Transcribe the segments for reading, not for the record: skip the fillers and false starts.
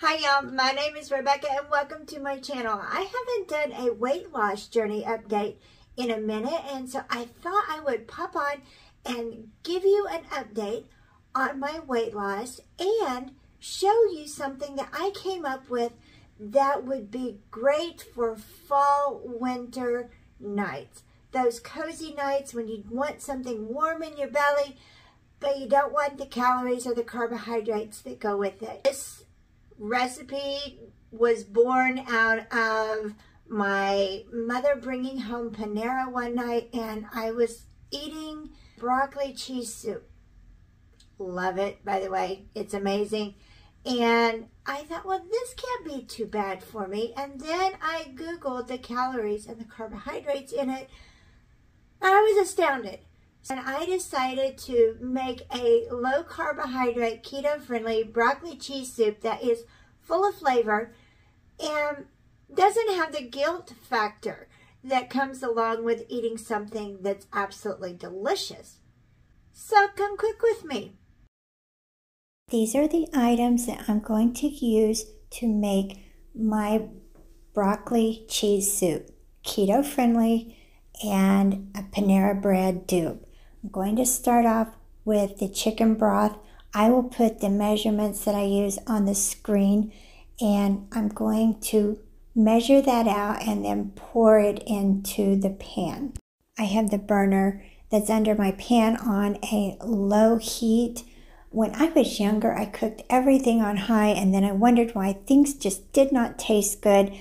Hi y'all, my name is Rebecca and welcome to my channel. I haven't done a weight loss journey update in a minute, and so I thought I would pop on and give you an update on my weight loss and show you something that I came up with that would be great for fall, winter nights. Those cozy nights when you want something warm in your belly, but you don't want the calories or the carbohydrates that go with it. This recipe was born out of my mother bringing home Panera one night, and I was eating broccoli cheese soup. Love it, by the way. It's amazing. And I thought, well, this can't be too bad for me. And then I Googled the calories and the carbohydrates in it, and I was astounded. And I decided to make a low carbohydrate, keto friendly broccoli cheese soup that is full of flavor and doesn't have the guilt factor that comes along with eating something that's absolutely delicious. So come cook with me. These are the items that I'm going to use to make my broccoli cheese soup, keto friendly, and a Panera bread dupe. I'm going to start off with the chicken broth. I will put the measurements that I use on the screen, and I'm going to measure that out and then pour it into the pan. I have the burner that's under my pan on a low heat. When I was younger, I cooked everything on high, and then I wondered why things just did not taste good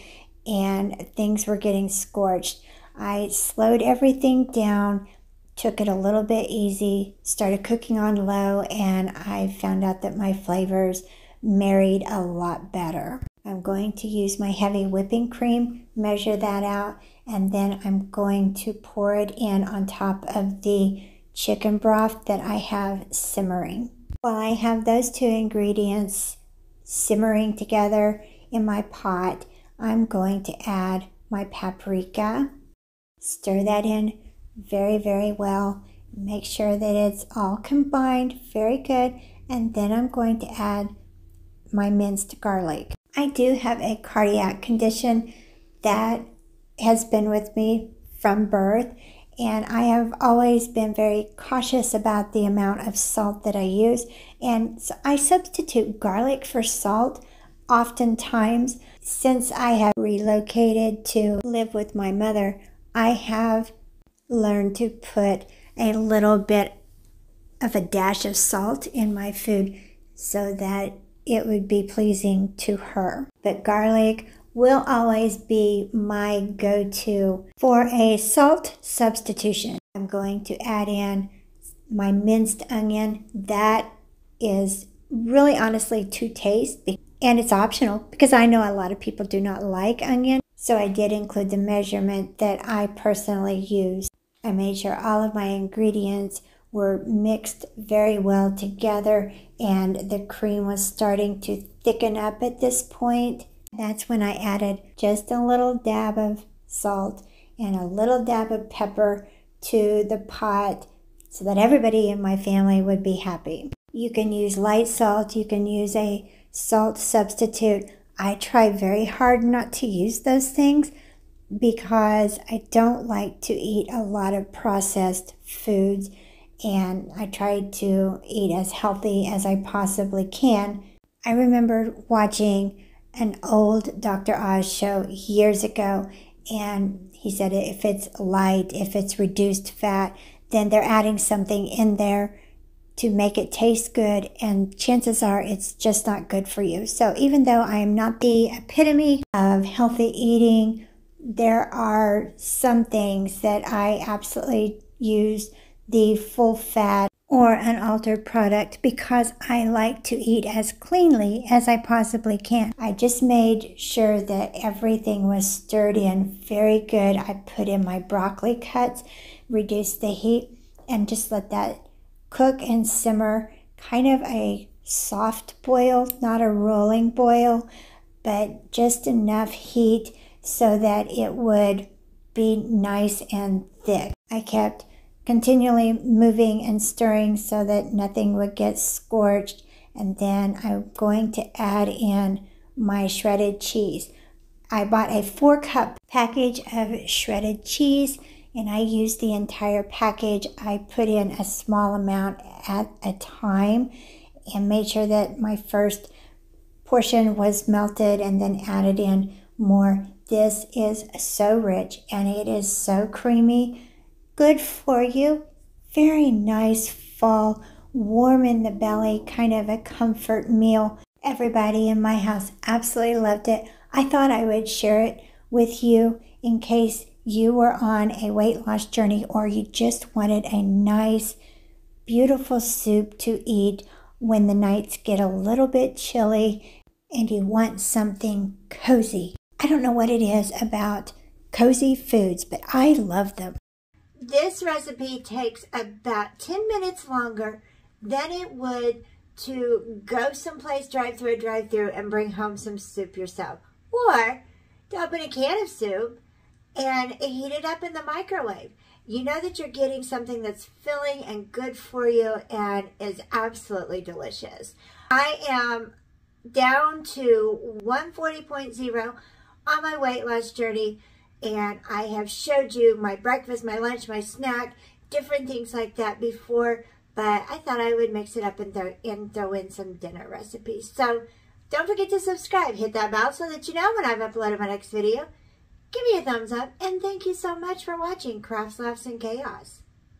and things were getting scorched. I slowed everything down, took it a little bit easy, started cooking on low, and I found out that my flavors married a lot better. I'm going to use my heavy whipping cream, measure that out, and then I'm going to pour it in on top of the chicken broth that I have simmering. While I have those two ingredients simmering together in my pot, I'm going to add my paprika, stir that in very, very well. Make sure that it's all combined very good, and then I'm going to add my minced garlic. I do have a cardiac condition that has been with me from birth, and I have always been very cautious about the amount of salt that I use, and so I substitute garlic for salt oftentimes. Since I have relocated to live with my mother, I have learned to put a little bit of a dash of salt in my food so that it would be pleasing to her. But garlic will always be my go-to for a salt substitution. I'm going to add in my minced onion. That is really honestly to taste, and it's optional because I know a lot of people do not like onion. So I did include the measurement that I personally use. I made sure all of my ingredients were mixed very well together, and the cream was starting to thicken up at this point. That's when I added just a little dab of salt and a little dab of pepper to the pot so that everybody in my family would be happy. You can use light salt, you can use a salt substitute. I try very hard not to use those things because I don't like to eat a lot of processed foods, and I try to eat as healthy as I possibly can. I remember watching an old Dr. Oz show years ago, and he said if it's light, if it's reduced fat, then they're adding something in there to make it taste good, and chances are it's just not good for you. So even though I am not the epitome of healthy eating, there are some things that I absolutely use the full fat or unaltered product because I like to eat as cleanly as I possibly can. I just made sure that everything was stirred in very good. I put in my broccoli cuts, reduced the heat, and just let that cook and simmer, kind of a soft boil, not a rolling boil, but just enough heat so that it would be nice and thick. I kept continually moving and stirring so that nothing would get scorched, and then I'm going to add in my shredded cheese. I bought a 4-cup package of shredded cheese, and I used the entire package. I put in a small amount at a time and made sure that my first portion was melted and then added in more. This is so rich and it is so creamy. Good for you. Very nice fall, warm in the belly, kind of a comfort meal. Everybody in my house absolutely loved it. I thought I would share it with you in case you were on a weight loss journey or you just wanted a nice, beautiful soup to eat when the nights get a little bit chilly and you want something cozy. I don't know what it is about cozy foods, but I love them. This recipe takes about 10 minutes longer than it would to go someplace, drive through, and bring home some soup yourself. Or to open a can of soup and heat it up in the microwave. You know that you're getting something that's filling and good for you and is absolutely delicious. I am down to 140.0 on my weight loss journey, and I have showed you my breakfast, my lunch, my snack, different things like that before, but I thought I would mix it up and throw in some dinner recipes. So don't forget to subscribe. Hit that bell so that you know when I've uploaded my next video. Give me a thumbs up, and thank you so much for watching Crafts, Laughs, and Chaos.